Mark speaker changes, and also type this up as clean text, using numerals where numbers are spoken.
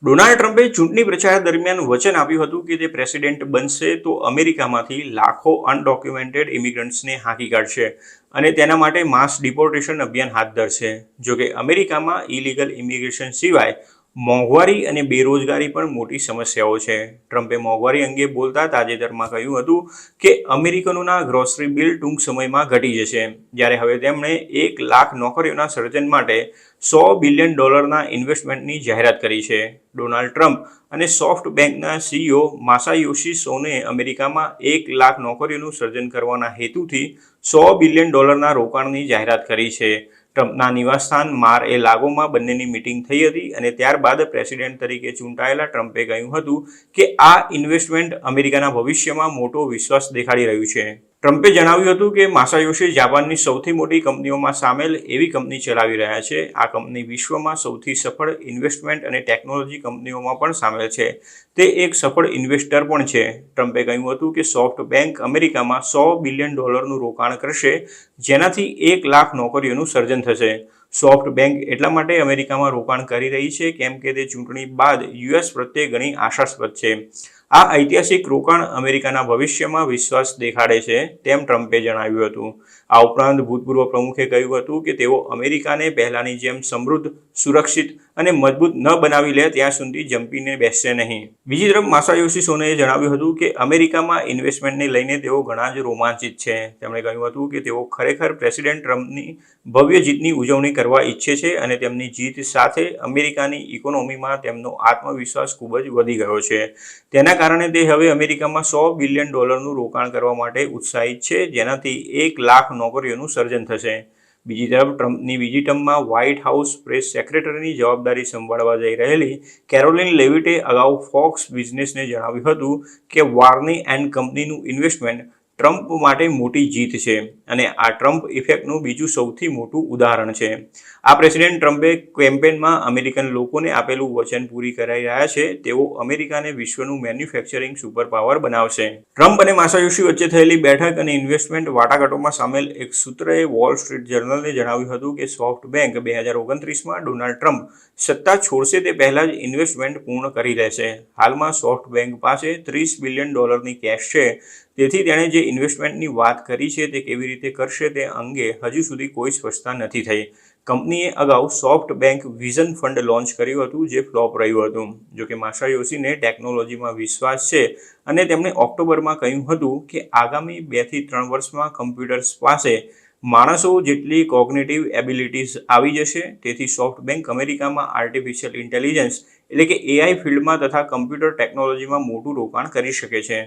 Speaker 1: Donald ટ્રમ્પે ચૂંટણી પ્રચાર દરમિયાન વચન આપ્યું હતું કે તે પ્રેસિડેન્ટ બનશે તો અમેરિકામાંથી લાખો અનડોક્યુમેન્ટેડ ઇમિગ્રન્ટ્સને હાંકી કાઢશે અને તેના માટે માસ ડિપોર્ટેશન અભિયાન હાથ ધરશે. જોકે અમેરિકામાં ઇલીગલ ઇમિગ્રેશન સિવાય મોંઘવારી અને બેરોજગારી પણ મોટી સમસ્યાઓ છે. ટ્રમ્પે મોંઘવારી અંગે બોલતા તાજેતરમાં કહ્યું હતું કે અમેરિકનોના ગ્રોસરી બિલ ટૂંક સમયમાં ઘટી જશે, જ્યારે હવે તેમણે 1 લાખ નોકરીઓના સર્જન માટે $100 બિલિયન ઇન્વેસ્ટમેન્ટની જાહેરાત કરી છે. ડોનાલ્ડ ટ્રમ્પ અને સોફ્ટ બેંકના સીઈઓ માસાયોશી સોને અમેરિકામાં 1 લાખ નોકરીઓનું સર્જન કરવાના હેતુથી $100 બિલિયન રોકાણની જાહેરાત કરી છે. ટ્રમ્પના નિવાસસ્થાન માર-એ-લાગોમાં બંનેની મીટિંગ થઈ હતી અને ત્યારબાદ પ્રેસિડેન્ટ તરીકે ચૂંટાયેલા ટ્રમ્પે કહ્યું હતું કે આ ઇન્વેસ્ટમેન્ટ અમેરિકાના ભવિષ્યમાં મોટો વિશ્વાસ દેખાડી રહ્યું છે. ટ્રમ્પે જણાવ્યું હતું કે માસાયોશી જાપાનની સૌથી મોટી કંપનીઓમાં સામેલ એવી કંપની ચલાવી રહ્યા છે. આ કંપની વિશ્વમાં સૌથી સફળ ઇન્વેસ્ટમેન્ટ અને ટેકનોલોજી કંપનીઓમાં પણ સામેલ છે. તે એક સફળ ઇન્વેસ્ટર પણ છે. ટ્રમ્પે કહ્યું હતું કે સોફ્ટ બેંક અમેરિકામાં $100 બિલિયન રોકાણ કરશે, જેનાથી 1 લાખ નોકરીઓનું સર્જન થશે. સોફ્ટ બેંક એટલા માટે અમેરિકામાં રોકાણ કરી રહી છે કેમ કે તે ચૂંટણી બાદ યુએસ પ્રત્યે ઘણી આશાસ્પદ છે. આ ઐતિહાસિક રોકાણ અમેરિકાના ભવિષ્યમાં વિશ્વાસ દેખાડે છે, તેમ ટ્રમ્પે જણાવ્યું હતું. આ ઉપરાંત ભૂતપૂર્વ પ્રમુખે કહ્યું હતું કે તેઓ અમેરિકાને પહેલાની જેમ સમૃદ્ધ, સુરક્ષિત અને મજબૂત ન બનાવી લે ત્યાં સુધી જંપીને બેસશે નહીં. બીજી તરફ માસાયોશી સોનેએ જણાવ્યું હતું કે અમેરિકામાં ઇન્વેસ્ટમેન્ટને લઈને તેઓ ઘણા જ રોમાંચિત છે. તેમણે કહ્યું હતું કે તેઓ ખરેખર પ્રેસિડેન્ટ ટ્રમ્પની ભવ્ય જીતની ઉજવણી કરવા ઈચ્છે છે અને તેમની જીત સાથે અમેરિકાની ઇકોનોમીમાં તેમનો આત્મવિશ્વાસ ખૂબ જ વધી ગયો છે. તેના કારણે તે હવે અમેરિકામાં $100 બિલિયન રોકાણ કરવા માટે ઉત્સાહિત છે, જેનાથી 1 લાખ નોકરીઓનું સર્જન થશે. બીજી તરફ ટ્રમ્પની બીજી ટર્મમાં વ્હાઇટ હાઉસ પ્રેસ સેક્રેટરીની જવાબદારી સંભાળવા જઈ રહેલી કેરોલિન લેવિટે અગાઉ ફોક્સ બિઝનેસને જણાવ્યું હતું કે વાર્ની એન્ડ કંપનીનું ઇન્વેસ્ટમેન્ટ ટ્રમ્પ માટે મોટી જીત છે અને આ ટ્રમ્પ ઇફેક્ટનું બીજું સૌથી મોટું ઉદાહરણ છે. આ પ્રેસિડેન્ટ ટ્રમ્પે કેમ્પેનમાં અમેરિકન લોકોને આપેલું વચન પૂરી કરી રહ્યા છે. તેઓ અમેરિકાને વિશ્વનું મેન્યુફેક્ચરિંગ સુપર પાવર બનાવશે. ટ્રમ્પ અને માસાયોશી વચ્ચે થયેલી બેઠક અને ઇન્વેસ્ટમેન્ટ વાટાઘાટોમાં સામેલ એક સૂત્રએ વોલ સ્ટ્રીટ જર્નલને જણાવ્યું હતું કે સોફ્ટ બેંક 2029માં ડોનાલ્ડ ટ્રમ્પ સત્તા છોડશે તે પહેલાં જ ઇન્વેસ્ટમેન્ટ પૂર્ણ કરી લેશે. હાલમાં સોફ્ટ બેંક પાસે $30 બિલિયન કેશ છે. તેથી તેણે જે ઇન્વેસ્ટમેન્ટની વાત કરી છે તે કેવી રીતે કરશે તે અંગે હજુ સુધી કોઈ સ્પષ્ટતા નથી થઈ. કંપનીએ અગાઉ soft bank vision fund launch કર્યું હતું, જે ફ્લોપ રહ્યું હતું. જોકે માસાયોશીને ટેકનોલોજીમાં વિશ્વાસ છે અને તેમણે ઓક્ટોબરમાં કહ્યું હતું કે આગામી 2 થી 3 વર્ષમાં કમ્પ્યુટર્સ પાસે માણસો જેટલી કોગ્નિટિવ એબિલિટીઝ આવી જશે. તેથી સોફ્ટ બેંક અમેરિકામાં આર્ટિફિશિયલ ઇન્ટેલિજન્સ એટલે કે AI ફિલ્ડમાં તથા કમ્પ્યુટર ટેકનોલોજીમાં મોટું રોકાણ કરી શકે છે.